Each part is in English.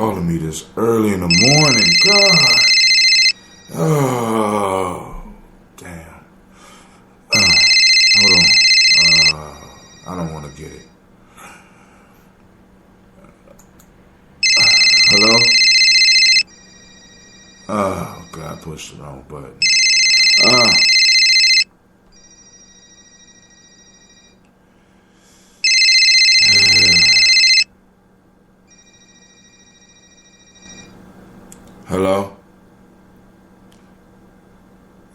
calling me this early in the morning. God. Oh, damn. Hold on. I don't want to get it. Hello? Oh, God, I pushed the wrong button. Hello?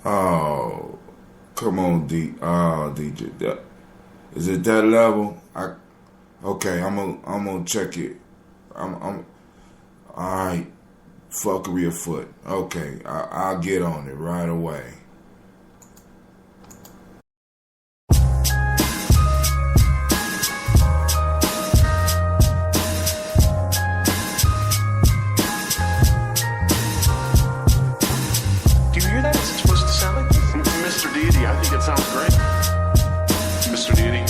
Oh, come on, DJ. Is it that level? Okay, I'm gonna check it. I'm all right. Fuckery afoot. Okay, I'll get on it right away. I think it sounds great. Mr. Deity.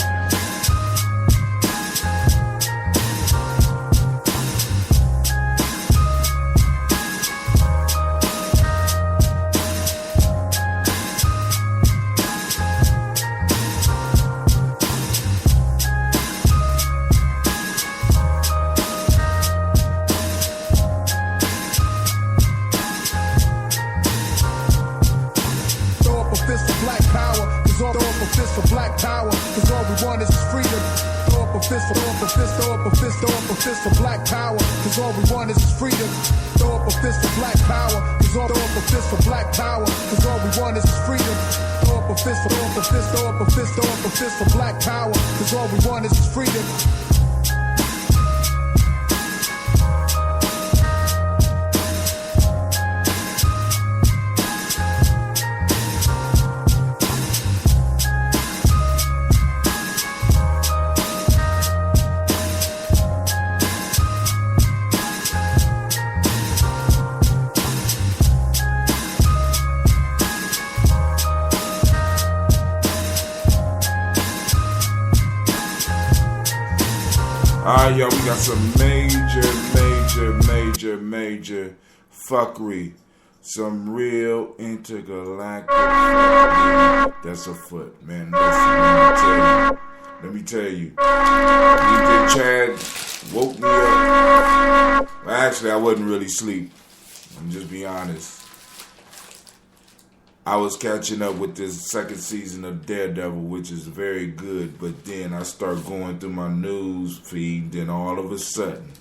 For black power, cause all we want is freedom. Throw up a fist for black power, cause all throw up a fist for black power, cause all we want is freedom. Throw up a fist for black power, cause all we want is freedom. Alright, y'all, we got some major fuckery. Some real intergalactic fuckery that's afoot. Man, listen, let me tell you. DJ Chad woke me up. Well, actually, I wasn't really asleep. I'm just be honest. I was catching up with this second season of Daredevil, which is very good, but then I start going through my news feed, then all of a sudden,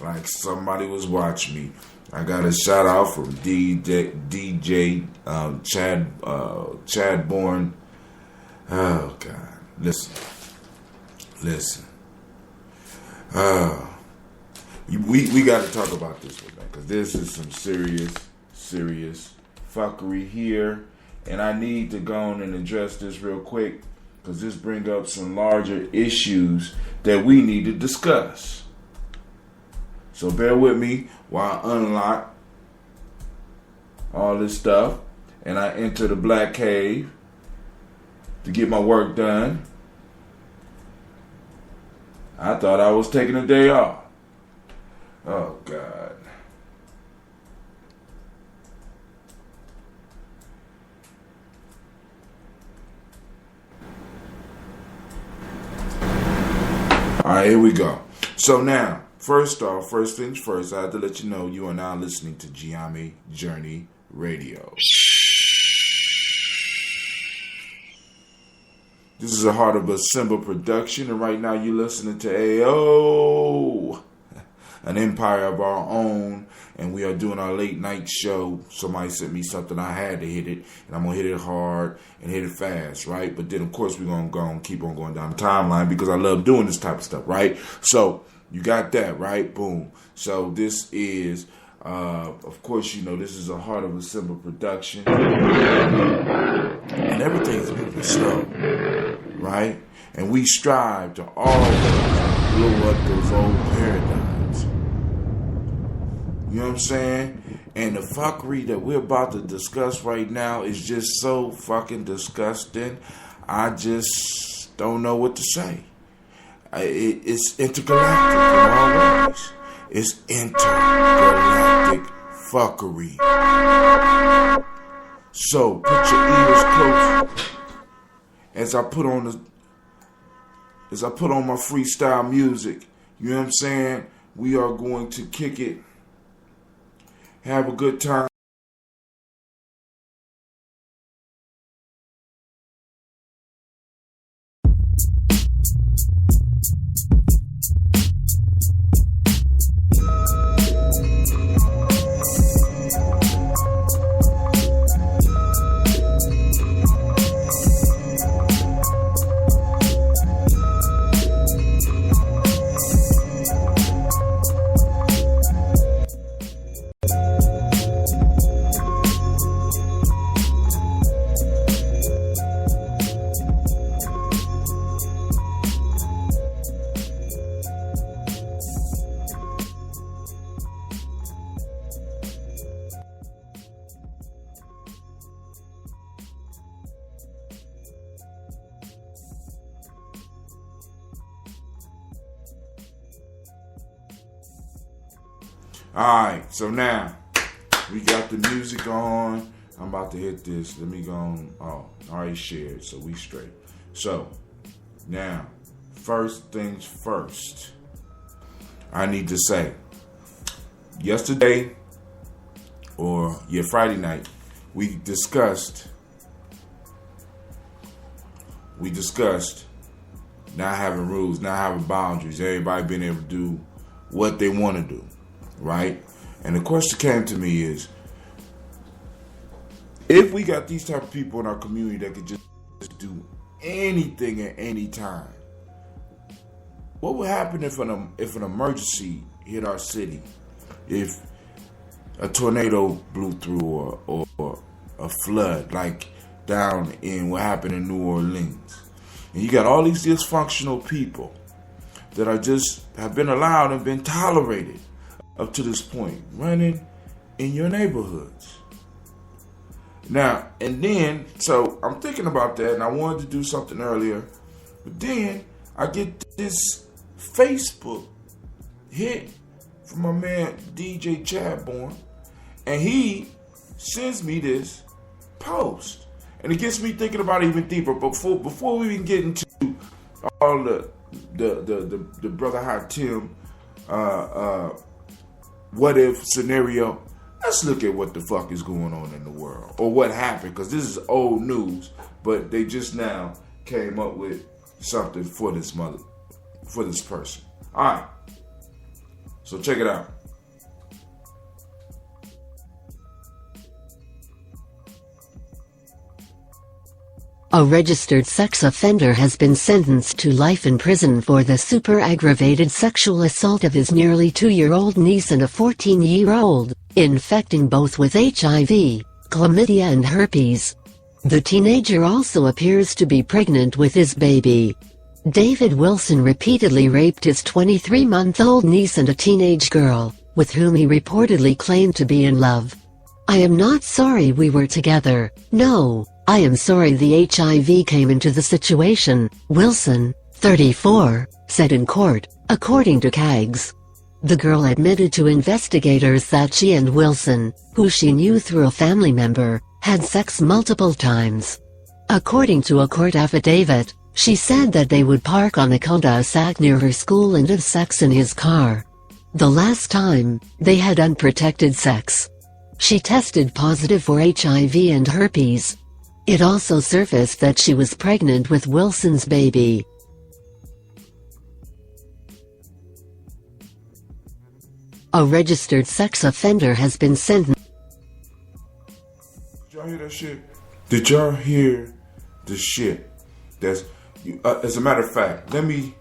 like somebody was watching me. I got a shout out from DJ Chadbourne. Oh, God. Listen. We got to talk about this one, because this is some serious fuckery here, and I need to go on and address this real quick, because this brings up some larger issues that we need to discuss. So bear with me while I unlock all this stuff and I enter the black cave to get my work done. I thought I was taking a day off. Oh, God. All right, here we go. So now, first things first, I have to let you know you are now listening to Gye-Nyame Journey Radio. This is a Heart of a Symbol production, and right now you're listening to AEOOOOhhh, an empire of our own, and we are doing our late night show. Somebody sent me something, I had to hit it, and I'm going to hit it hard and hit it fast, right? But then, of course, we're going to go and keep on going down the timeline because I love doing this type of stuff, right? So, you got that, right? Boom. So, this is, of course, you know, this is a Heart of a Symbol production, and everything's moving slow, right? And we strive to always blow up those old paradigms. You know what I'm saying? And the fuckery that we're about to discuss right now is just so fucking disgusting. I just don't know what to say. It's intergalactic in all ways. It's intergalactic fuckery. So put your ears close as I put on my freestyle music. You know what I'm saying? We are going to kick it, have a good time. Alright, so now we got the music on. I'm about to hit this. Let me go on. Oh, I already shared, so we straight. So, now, first things first. I need to say, yesterday, Friday night, we discussed not having rules, not having boundaries, everybody being able to do what they want to do. Right? And the question came to me is, if we got these type of people in our community that could just do anything at any time, what would happen if an emergency hit our city? If a tornado blew through or a flood like down in what happened in New Orleans? And you got all these dysfunctional people that have been allowed and been tolerated up to this point, running in your neighborhoods. Now, and then, so I'm thinking about that, and I wanted to do something earlier, but then I get this Facebook hit from my man DJ Chadbourne, and he sends me this post, and it gets me thinking about it even deeper. But before we even get into all the Brother Hot Tim what if scenario, let's look at what the fuck is going on in the world, or what happened, because this is old news, but they just now came up with something for this person. All right, so check it out. A registered sex offender has been sentenced to life in prison for the super aggravated sexual assault of his nearly 2-year-old niece and a 14-year-old, infecting both with HIV, chlamydia and herpes. The teenager also appears to be pregnant with his baby. David Wilson repeatedly raped his 23-month-old niece and a teenage girl, with whom he reportedly claimed to be in love. "I am not sorry we were together. No. I am sorry the HIV came into the situation," Wilson, 34, said in court, according to CAGS. The girl admitted to investigators that she and Wilson, who she knew through a family member, had sex multiple times. According to a court affidavit, she said that they would park on a cul-de-sac near her school and have sex in his car. The last time, they had unprotected sex. She tested positive for HIV and herpes. It also surfaced that she was pregnant with Wilson's baby. A registered sex offender has been sentenced. Did y'all hear that shit? Did y'all hear the shit? That's as a matter of fact, let me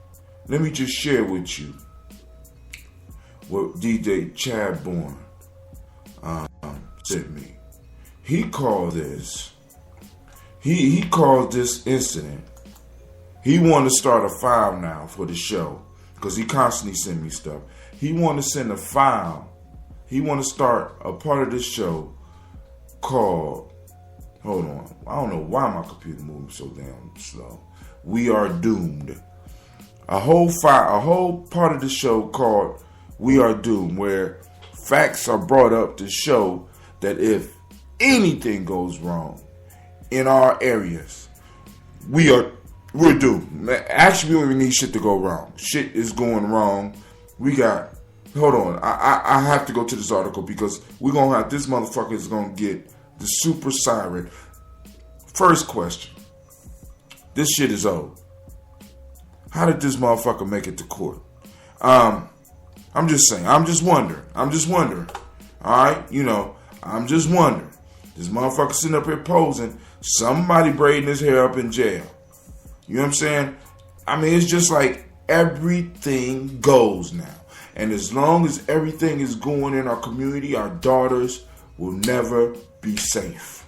just share with you what DJ Chadbourne sent me. He called this. He called this incident. He wanted to start a file now for the show because he constantly send me stuff. He wanted to send a file. He wanted to start a part of this show called, hold on, I don't know why my computer moving so damn slow. We Are Doomed. A whole part of the show called we are doomed, where facts are brought up to show that if anything goes wrong in our areas, we're doomed. Actually, we don't even need shit to go wrong. Shit is going wrong. Hold on. I have to go to this article because we're going to have, this motherfucker is going to get the super siren. First question. This shit is old. How did this motherfucker make it to court? I'm just saying. I'm just wondering. Alright? I'm just wondering. This motherfucker sitting up here posing. Somebody braiding his hair up in jail. You know what I'm saying? I mean, it's just like everything goes now. And as long as everything is going in our community, our daughters will never be safe.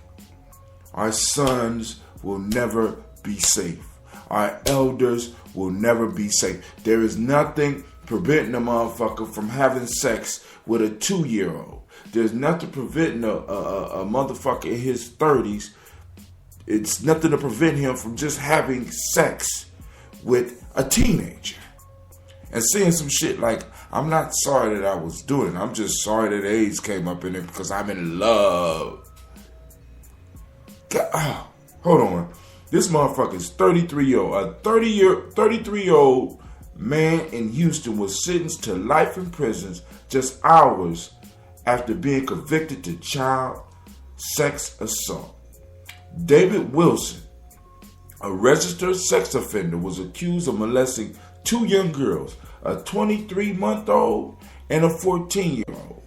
Our sons will never be safe. Our elders will never be safe. There is nothing preventing a motherfucker from having sex with a 2-year-old. There's nothing preventing a motherfucker in his 30s. It's nothing to prevent him from just having sex with a teenager. And saying some shit like, I'm not sorry that I was doing it. I'm just sorry that AIDS came up in it because I'm in love. God, hold on. This motherfucker is 33-year-old. A 33-year-old man in Houston was sentenced to life in prison just hours after being convicted to child sex assault. David Wilson, a registered sex offender, was accused of molesting 2 young girls, a 23-month-old and a 14-year-old.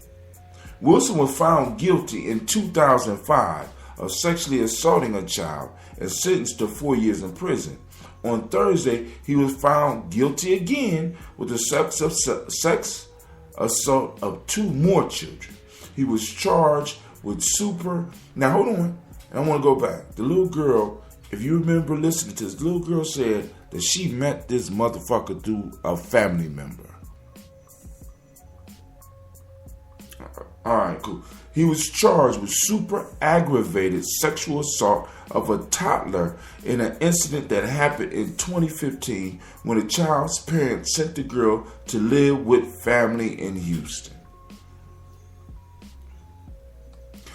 Wilson was found guilty in 2005 of sexually assaulting a child and sentenced to 4 years in prison. On Thursday, he was found guilty again with the sex assault of 2 more children. He was charged with Now, hold on. I want to go back. The little girl, if you remember listening to this, the little girl said that she met this motherfucker through a family member. All right, cool. He was charged with super aggravated sexual assault of a toddler in an incident that happened in 2015 when a child's parents sent the girl to live with family in Houston.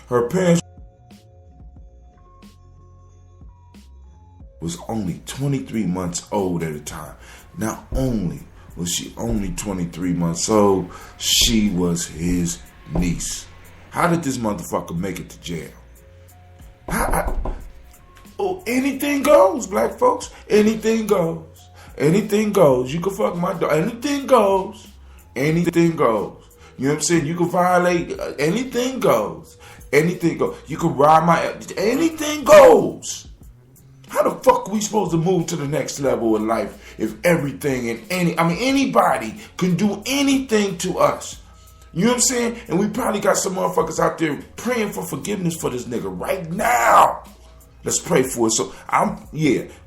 Her parents was only 23 months old at the time. Not only was she only 23 months old, she was his niece. How did this motherfucker make it to jail? Anything goes, black folks. Anything goes. Anything goes. You can fuck my dog. Anything goes. Anything goes. You know what I'm saying? You can violate. Anything goes. Anything goes. You can ride my. Anything goes. How the fuck are we supposed to move to the next level in life if everything and anybody can do anything to us? You know what I'm saying? And we probably got some motherfuckers out there praying for forgiveness for this nigga right now. Let's pray for it. So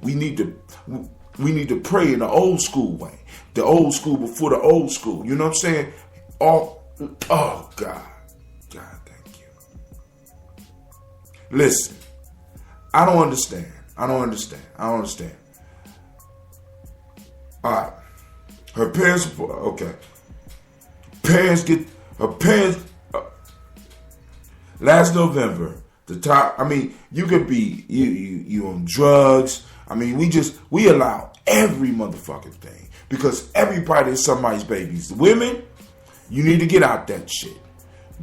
we need to pray in the old school way. The old school before the old school. You know what I'm saying? Oh God. God, thank you. Listen, I don't understand. Alright. Her parents, okay. Last November, you could be, you on drugs. We allow every motherfucking thing because everybody is somebody's babies. Women, you need to get out that shit.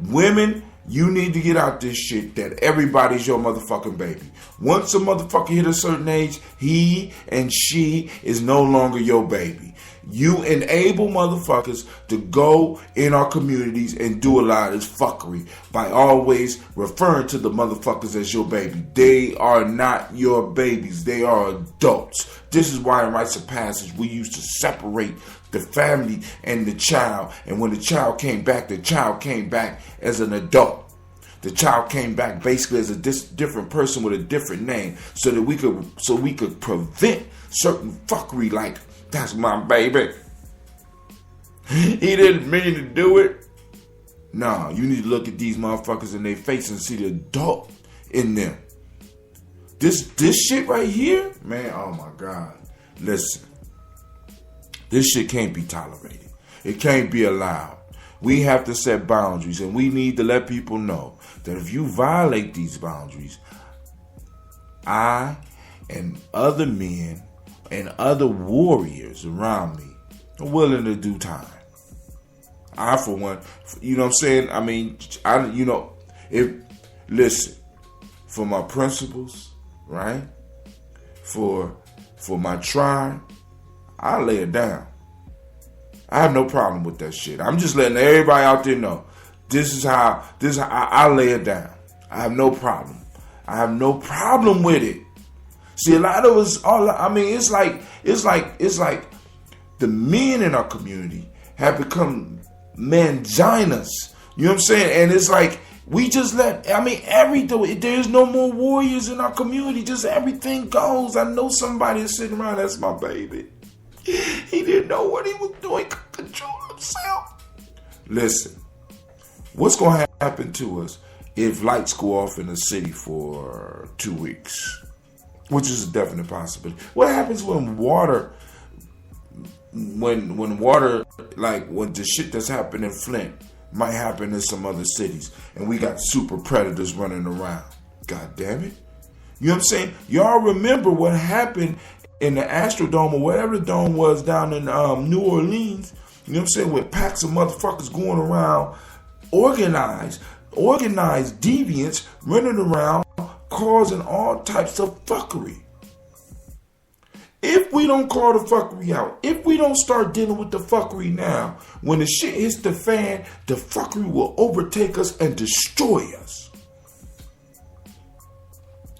Women, you need to get out this shit that everybody's your motherfucking baby. Once a motherfucker hit a certain age, he and she is no longer your baby. You enable motherfuckers to go in our communities and do a lot of this fuckery by always referring to the motherfuckers as your baby. They are not your babies. They are adults. This is why in rites of passage we used to separate the family and the child. And when the child came back as an adult. The child came back basically as a different person with a different name, so that we could prevent certain fuckery like, that's my baby. He didn't mean to do it. Nah, you need to look at these motherfuckers in their face and see the adult in them. This shit right here, man, oh my God. Listen, this shit can't be tolerated. It can't be allowed. We have to set boundaries, and we need to let people know that if you violate these boundaries, I and other men and other warriors around me are willing to do time. I, for one, you know what I'm saying? I mean, listen, for my principles, right? For my tribe, I lay it down. I have no problem with that shit. I'm just letting everybody out there know this is how I lay it down. I have no problem. I have no problem with it. See, a lot of us, it's like the men in our community have become manginas. You know what I'm saying? And it's like we just there's no more warriors in our community. Just everything goes. I know somebody is sitting around, that's my baby. He didn't know what he was doing, could control himself. Listen, what's going to happen to us if lights go off in the city for 2 weeks? Which is a definite possibility. What happens when water, when the shit that's happened in Flint might happen in some other cities, and we got super predators running around? God damn it. You know what I'm saying? Y'all remember what happened in the Astrodome or whatever the dome was down in New Orleans? You know what I'm saying? With packs of motherfuckers going around, organized deviants running around, causing all types of fuckery. If we don't call the fuckery out, if we don't start dealing with the fuckery now, when the shit hits the fan, the fuckery will overtake us and destroy us.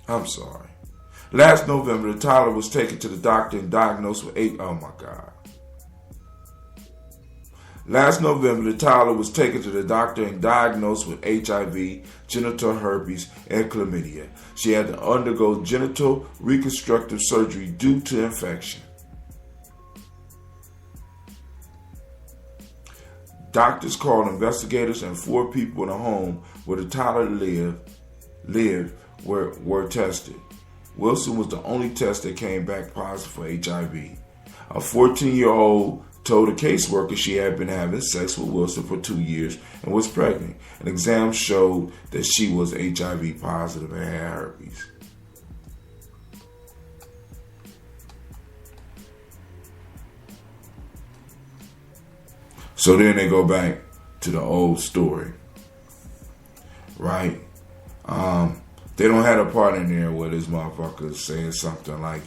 I'm sorry. Last November, the toddler was taken to the doctor and diagnosed with Last November, the toddler was taken to the doctor and diagnosed with HIV, genital herpes, and chlamydia. She had to undergo genital reconstructive surgery due to infection. Doctors called investigators, and 4 people in a home where the toddler lived were tested. Wilson was the only test that came back positive for HIV. A 14-year-old told a caseworker she had been having sex with Wilson for 2 years and was pregnant. An exam showed that she was HIV positive and had herpes. So then they go back to the old story, right? They don't have a part in there where this motherfucker is saying something like,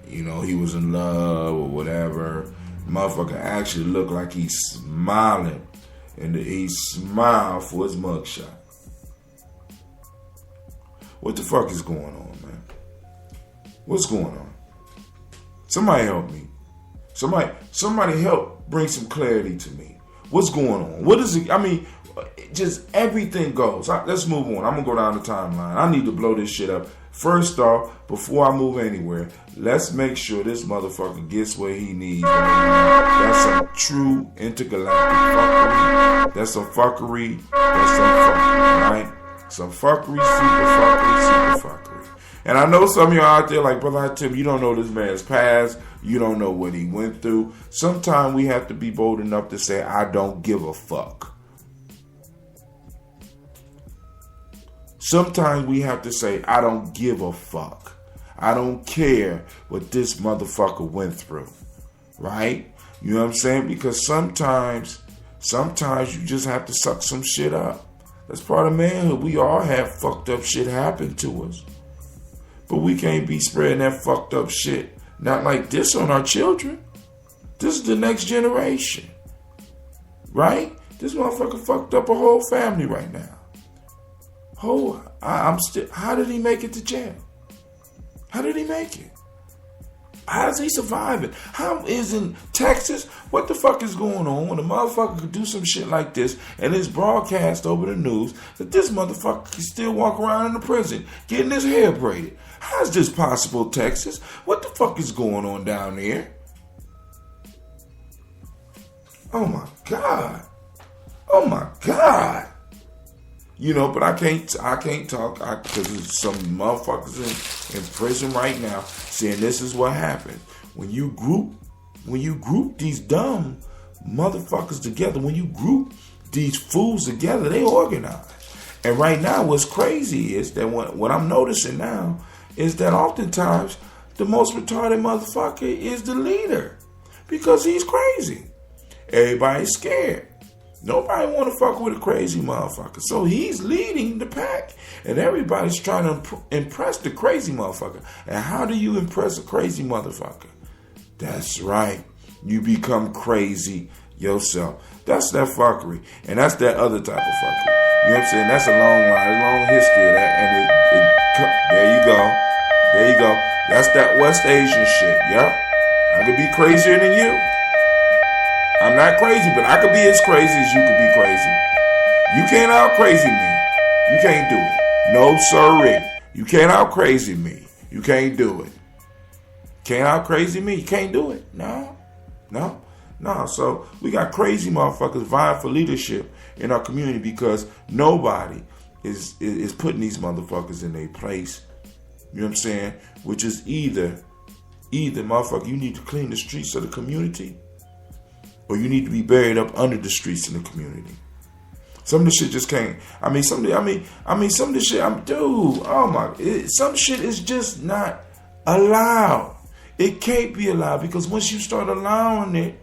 you know, he was in love or whatever. Motherfucker actually looked like he's smiling, and he smiled for his mugshot. What the fuck is going on, man? What's going on? Somebody help me. Somebody help bring some clarity to me. What's going on? What is it? I mean, just everything goes. Let's move on. I'm going to go down the timeline. I need to blow this shit up. First off, before I move anywhere, let's make sure this motherfucker gets where he needs. That's some true intergalactic fuckery. That's some fuckery. Right? Some fuckery, super fuckery. And I know some of you out there like, Brother Tim, you don't know this man's past. You don't know what he went through. Sometimes we have to be bold enough to say, I don't give a fuck. Sometimes we have to say, I don't give a fuck. I don't care what this motherfucker went through. Right? You know what I'm saying? Because sometimes you just have to suck some shit up. That's part of manhood. We all have fucked up shit happen to us. But we can't be spreading that fucked up shit. Not like this on our children. This is the next generation. Right? This motherfucker fucked up a whole family right now. How did he make it to jail? How did he make it? How is he surviving? How is in Texas? What the fuck is going on when a motherfucker could do some shit like this and it's broadcast over the news that this motherfucker can still walk around in the prison getting his hair braided? How is this possible, Texas? What the fuck is going on down there? Oh my God. Oh my God. You know, but I can't talk because there's some motherfuckers in prison right now saying this is what happened. When you group these dumb motherfuckers together, when you group these fools together, they organize. And right now, what's crazy is that what I'm noticing now is that oftentimes the most retarded motherfucker is the leader because he's crazy. Everybody's scared. Nobody want to fuck with a crazy motherfucker. So he's leading the pack. And everybody's trying to impress the crazy motherfucker. And how do you impress a crazy motherfucker? That's right. You become crazy yourself. That's that fuckery. And that's that other type of fuckery. You know what I'm saying? That's a long history of that. And there you go. There you go. That's that West Asian shit. Yep. I could be crazier than you. I'm not crazy, but I could be as crazy as you could be crazy. You can't out crazy me. You can't do it. No, sirree. You can't out crazy me. You can't do it. Can't out crazy me. You can't do it. No. So we got crazy motherfuckers vying for leadership in our community because nobody is putting these motherfuckers in their place. You know what I'm saying? Which is either motherfucker, you need to clean the streets of the community, or you need to be buried up under the streets in the community. Some of the shit just can't. Some of the shit. Some shit is just not allowed. It can't be allowed because once you start allowing it,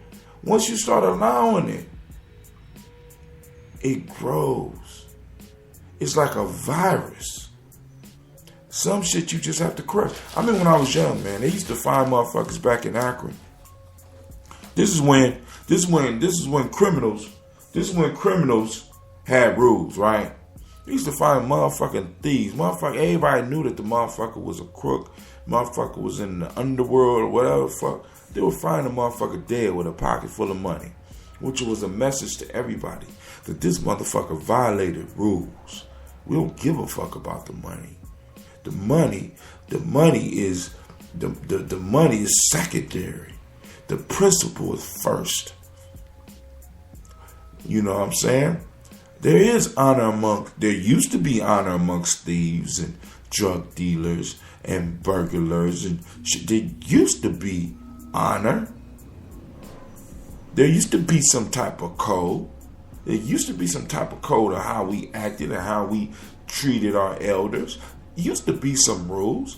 it grows. It's like a virus. Some shit you just have to crush. When I was young, man, they used to find motherfuckers back in Akron. This is when criminals had rules, right? They used to find motherfucking thieves. Everybody knew that the motherfucker was a crook. Motherfucker was in the underworld or whatever the fuck. They would find a motherfucker dead with a pocket full of money, which was a message to everybody that this motherfucker violated rules. We don't give a fuck about the money. The money is secondary. The principle is first. You know what I'm saying? There used to be honor amongst thieves and drug dealers and burglars and shit. There used to be honor. There used to be some type of code. There used to be some type of code of how we acted and how we treated our elders. There used to be some rules.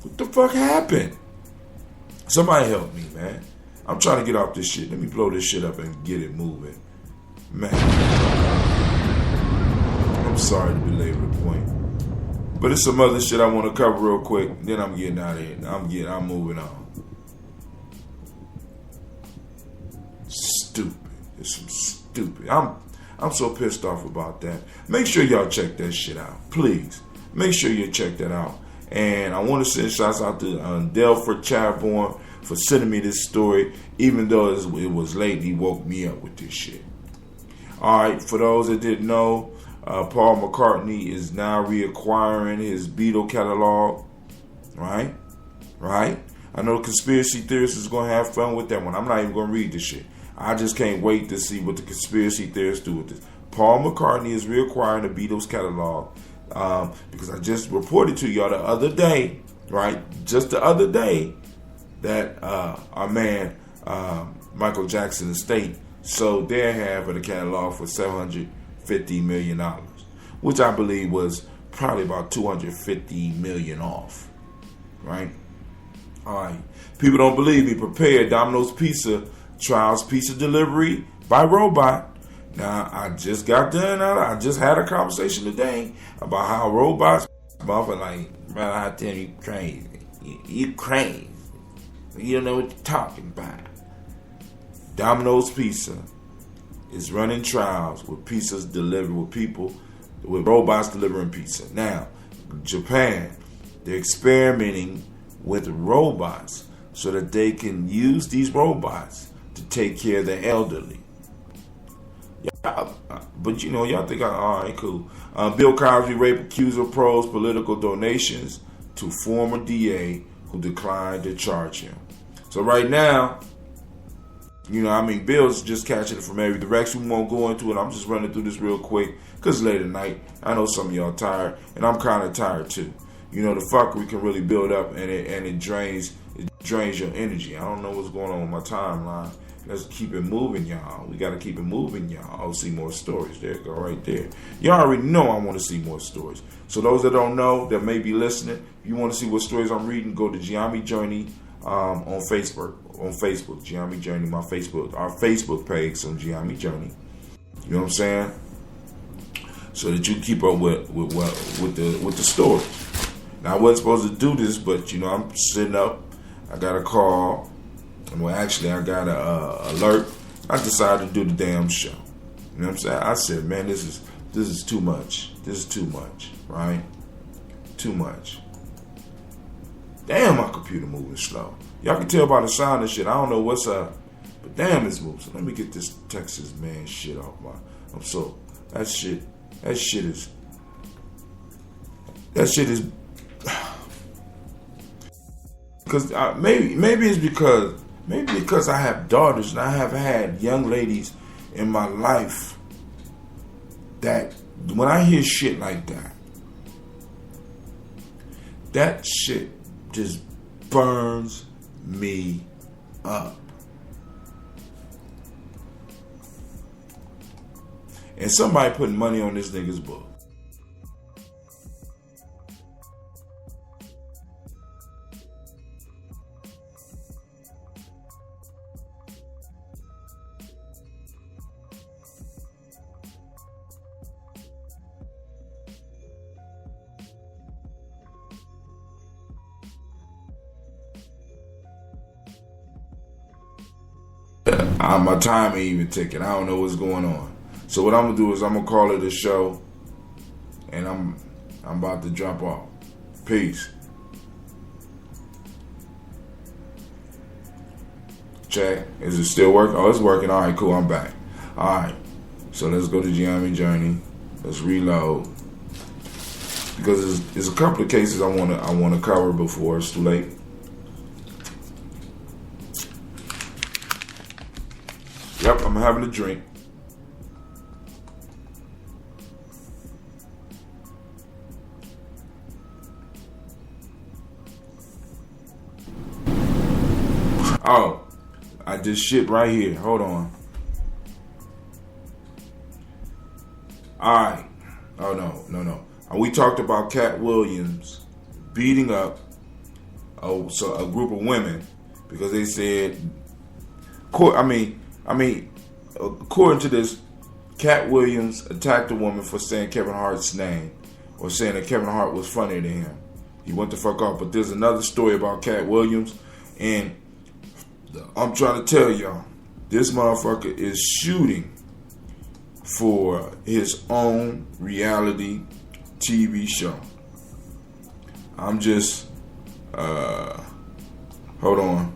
What the fuck happened? Somebody help me, man. I'm trying to get off this shit. Let me blow this shit up and get it moving. Man. I'm sorry to belabor the point. But it's some other shit I want to cover real quick. Then I'm getting out of here. I'm moving on. Stupid. It's some stupid. I'm so pissed off about that. Make sure y'all check that shit out. Please. Make sure you check that out. And I want to send shouts out to Delford Chadbourne for sending me this story, even though it was late. He woke me up with this shit. All right, for those that didn't know, Paul McCartney is now reacquiring his Beatle catalog. Right? I know conspiracy theorists is going to have fun with that one. I'm not even going to read this shit. I just can't wait to see what the conspiracy theorists do with this. Paul McCartney is reacquiring the Beatles catalog. Because I just reported to y'all the other day, right? Just the other day, that our man Michael Jackson estate sold their half of the catalog for $750 million, which I believe was probably about $250 million off, right? All right. People don't believe me. Prepare. Domino's Pizza trials pizza delivery by robot. Now, I just got done. I just had a conversation today about how robots, motherfucker, like, man, I tell you, crazy. You crazy. You don't know what you're talking about. Domino's Pizza is running trials with pizzas delivered with robots delivering pizza. Now, Japan, they're experimenting with robots so that they can use these robots to take care of the elderly. But y'all think, all right, cool. Bill Cosby rape accuser pros political donations to former DA who declined to charge him. So right now, Bill's just catching it from every direction. We won't go into it. I'm just running through this real quick because it's late at night. I know some of y'all tired, and I'm kind of tired too. The fuckery can really build up, and it drains your energy. I don't know what's going on with my timeline. Let's keep it moving, y'all. We got to keep it moving, y'all. Oh, see more stories. There you go, right there. Y'all already know I want to see more stories. So those that don't know, that may be listening, if you want to see what stories I'm reading, go to Gye-Nyame Journey on Facebook. Gye-Nyame Journey, our Facebook page on Gye-Nyame Journey. You know what I'm saying? So that you keep up with the stories. Now I wasn't supposed to do this, but I'm sitting up. I got a call. Well, actually, I got an alert. I decided to do the damn show. You know what I'm saying? I said, man, this is too much. This is too much, right? Too much. Damn, my computer moving slow. Y'all can tell by the sound and shit. I don't know what's up, but damn, it's moving. So let me get this Texas man shit off my. That shit is. Because maybe it's because I have daughters and I have had young ladies in my life that when I hear shit like that shit just burns me up. And somebody putting money on this nigga's book. My time ain't even ticking. I don't know what's going on. So what I'm gonna do is I'm gonna call it a show, and I'm about to drop off. Peace. Check. Is it still working? Oh, it's working. All right, cool. I'm back. All right. So let's go to Gye-Nyame Journey. Let's reload because there's a couple of cases I wanna cover before it's too late. Yep, I'm having a drink. Oh, I did shit right here. Hold on. Alright. Oh, no. We talked about Cat Williams beating up a group of women because they said, according to this, Cat Williams attacked a woman for saying Kevin Hart's name or saying that Kevin Hart was funnier than him. He went the fuck off. But there's another story about Cat Williams, and I'm trying to tell y'all, this motherfucker is shooting for his own reality TV show. I'm just, hold on.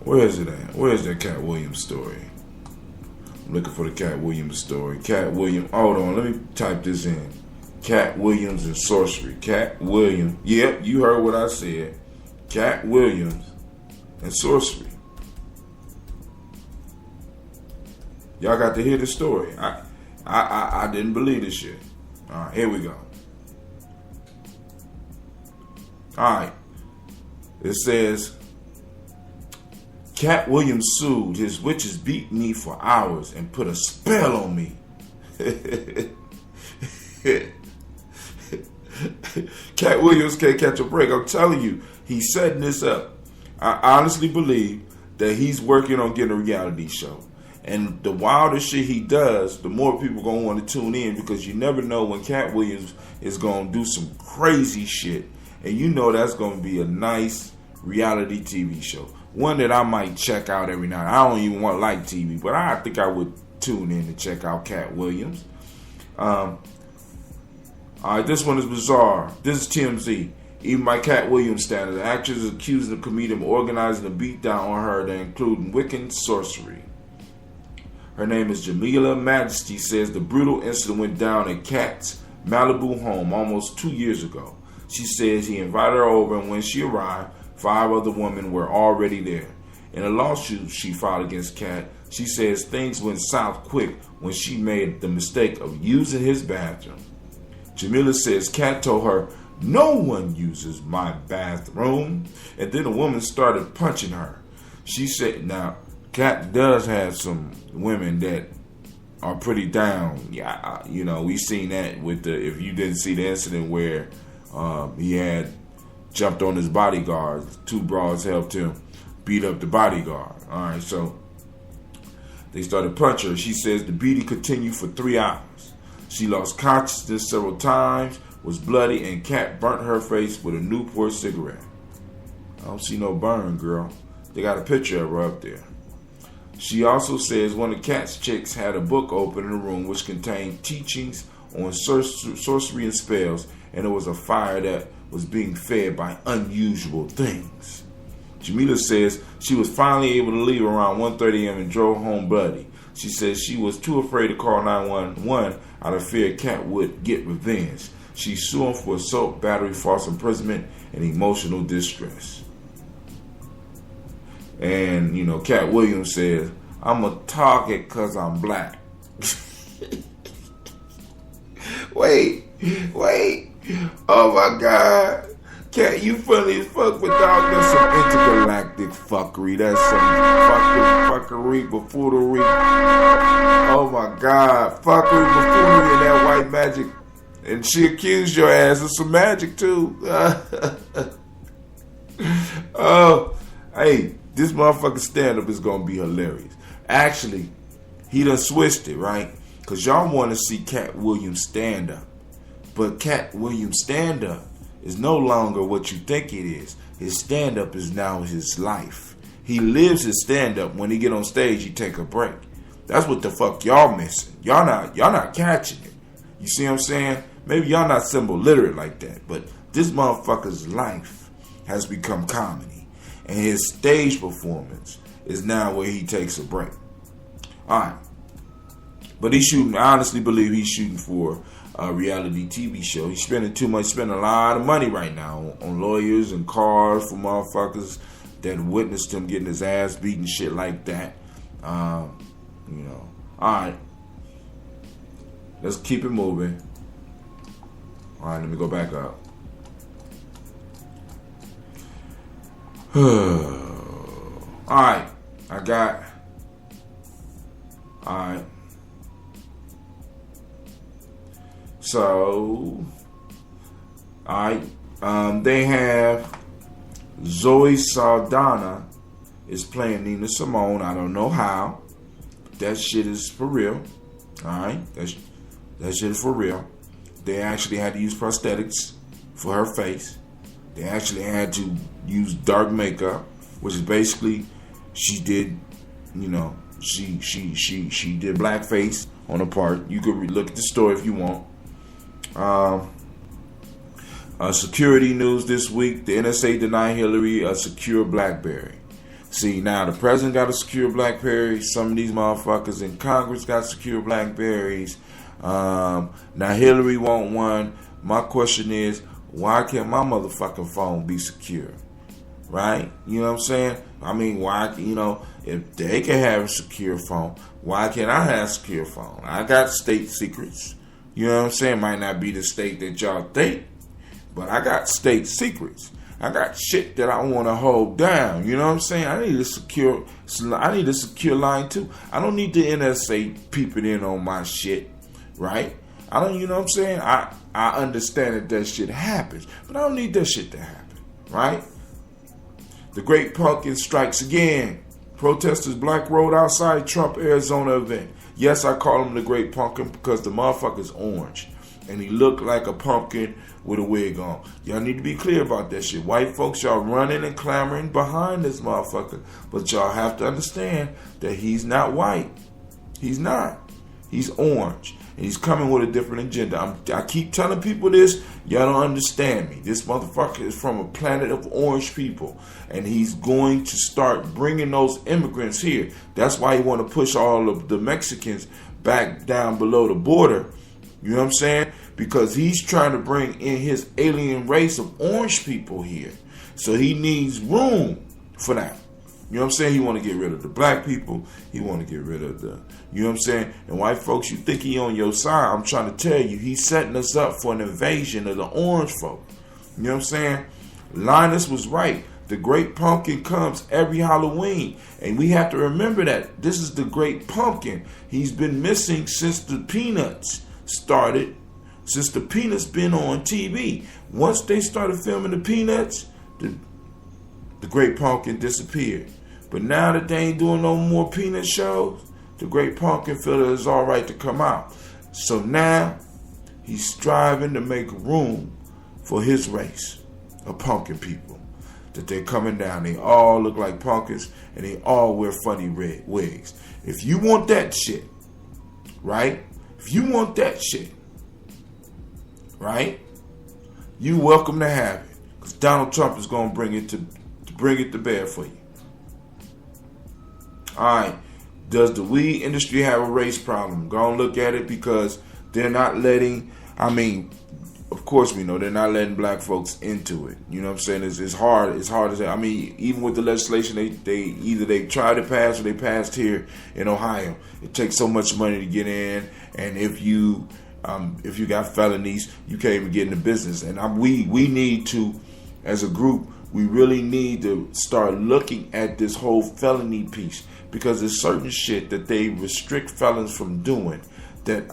Where is it at? Where is that Cat Williams story? I'm looking for the Cat Williams story. Cat Williams. Hold on. Let me type this in. Cat Williams and sorcery. Cat Williams. Yep, you heard what I said. Cat Williams and sorcery. Y'all got to hear the story. I didn't believe this shit. All right, here we go. All right. It says, Cat Williams sued. His witches beat me for hours and put a spell on me. Cat Williams can't catch a break. I'm telling you, he's setting this up. I honestly believe that he's working on getting a reality show. And the wilder shit he does, the more people going to want to tune in, because you never know when Cat Williams is going to do some crazy shit. And you know that's going to be a nice reality TV show. One that I might check out every night. I don't even want like TV, but I think I would tune in to check out Cat Williams. All right, this one is bizarre. This is TMZ. Even by Cat Williams standards, the actress is accused of the comedian of organizing a beatdown on her that included Wiccan sorcery. Her name is Jamila Majesty says the brutal incident went down at Cat's Malibu home almost 2 years ago. She says he invited her over, and when she arrived, 5 other women were already there. In a lawsuit she filed against Cat, she says things went south quick when she made the mistake of using his bathroom. Jamila says Cat told her, "No one uses my bathroom," and then the woman started punching her. She said, now, Cat does have some women that are pretty down. Yeah, you know, we seen that with the, if you didn't see the incident where he had jumped on his bodyguard, 2 broads helped him beat up the bodyguard. All right, so they started punching her. She says the beating continued for 3 hours. She lost consciousness several times, was bloody, and Cat burnt her face with a Newport cigarette. I don't see no burn, girl. They got a picture of her up there. She also says one of Cat's chicks had a book open in the room which contained teachings on sorcery and spells, and it was a fire that was being fed by unusual things. Jamila says she was finally able to leave around 1:30 a.m. and drove home bloody. She says she was too afraid to call 911 out of fear Cat would get revenge. She's suing for assault, battery, false imprisonment, and emotional distress. And, you know, Cat Williams says, I'm a target because I'm black. Wait. Oh, my God. Cat, you funny as fuck, but dog, that's some intergalactic fuckery. That's some fuckery, buffoonery. Oh, my God. Fuckery, buffoonery, and that white magic. And she accused your ass of some magic, too. Oh, hey. This motherfucking stand-up is going to be hilarious. Actually, he done switched it, right? Because y'all want to see Cat Williams stand-up. But Cat Williams stand-up is no longer what you think it is. His stand-up is now his life. He lives his stand-up. When he get on stage, he take a break. That's what the fuck y'all missing. Y'all not catching it. You see what I'm saying? Maybe y'all not symbol literate like that. But this motherfucker's life has become comedy. And his stage performance is now where he takes a break. Alright. But he's shooting, I honestly believe he's shooting for a reality TV show. He's spending a lot of money right now on lawyers and cars for motherfuckers that witnessed him getting his ass beaten, shit like that. You know. Alright. Let's keep it moving. Alright, let me go back up. Alright, alright. So, alright, they have Zoe Saldana is playing Nina Simone. I don't know how, but that shit is for real. Alright, that shit is for real. They actually had to use prosthetics for her face. They actually had to use dark makeup, which is basically she did, you know, she did blackface on the part. You could look at the story if you want. Security news this week: the NSA denied Hillary a secure BlackBerry. See, now the president got a secure BlackBerry. Some of these motherfuckers in Congress got secure BlackBerries. Now Hillary want one. My question is, why can't my motherfucking phone be secure? Right? You know what I'm saying? I mean, why, you know, if they can have a secure phone, why can't I have a secure phone? I got state secrets. You know what I'm saying? Might not be the state that y'all think, but I got state secrets. I got shit that I want to hold down. You know what I'm saying? I need a secure line too. I don't need the NSA peeping in on my shit, right? I don't, you know what I'm saying? I understand that shit happens, but I don't need that shit to happen, right? The Great Pumpkin strikes again. Protesters black road outside Trump, Arizona event. Yes, I call him the Great Pumpkin because the motherfucker's orange. And he looked like a pumpkin with a wig on. Y'all need to be clear about that shit. White folks, y'all running and clamoring behind this motherfucker. But y'all have to understand that he's not white. He's not. He's orange. And he's coming with a different agenda. I keep telling people this. Y'all don't understand me. This motherfucker is from a planet of orange people. And he's going to start bringing those immigrants here. That's why he want to push all of the Mexicans back down below the border. You know what I'm saying? Because he's trying to bring in his alien race of orange people here. So he needs room for that. You know what I'm saying? He want to get rid of the black people. He want to get rid of the, you know what I'm saying? And white folks, you think he on your side. I'm trying to tell you, he's setting us up for an invasion of the orange folk. You know what I'm saying? Linus was right. The Great Pumpkin comes every Halloween. And we have to remember that. This is the Great Pumpkin. He's been missing since the Peanuts started. Since the Peanuts been on TV. Once they started filming the Peanuts, the Great Pumpkin disappeared. But now that they ain't doing no more Peanut shows, the Great Pumpkin feel it's all right to come out. So now he's striving to make room for his race of pumpkin people. That they're coming down. They all look like pumpkins and they all wear funny red wigs. If you want that shit, right? If you want that shit, right? You welcome to have it. Because Donald Trump is going to bring it to bear for you. Alright. Does the weed industry have a race problem? Go and look at it, because they're not letting, of course we know they're not letting black folks into it. You know what I'm saying? It's hard to say. Even with the legislation, they tried to pass or they passed here in Ohio. It takes so much money to get in, and if you got felonies, you can't even get in the business. And we need to, as a group, we really need to start looking at this whole felony piece, because there's certain shit that they restrict felons from doing that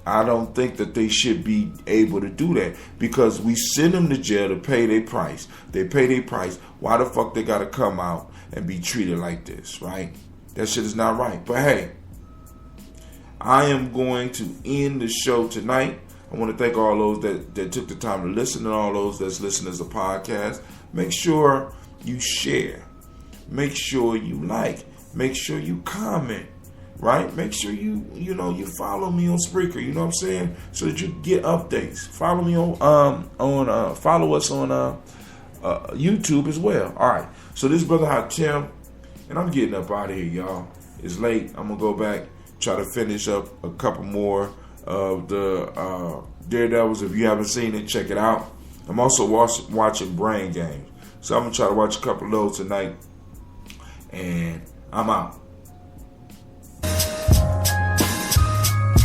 I don't think that they should be able to do that, because we send them to jail to pay their price. They pay their price. Why the fuck they gotta come out and be treated like this, right? That shit is not right. But hey, I am going to end the show tonight. I want to thank all those that took the time to listen, and all those that's listening as a podcast. Make sure you share. Make sure you like. Make sure you comment. Right? Make sure you follow me on Spreaker. You know what I'm saying? So that you get updates. Follow me follow us on YouTube as well. All right. So this is Brother Hatem, and I'm getting up out of here, y'all. It's late. I'm gonna go back, try to finish up a couple more of the Daredevils. If you haven't seen it, check it out. I'm also watching Brain Games, so I'm gonna try to watch a couple of those tonight, and I'm out. Fist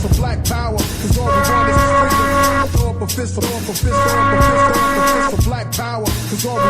for black power, 'cause all we want is freedom. Throw up a fist for black power, 'cause all we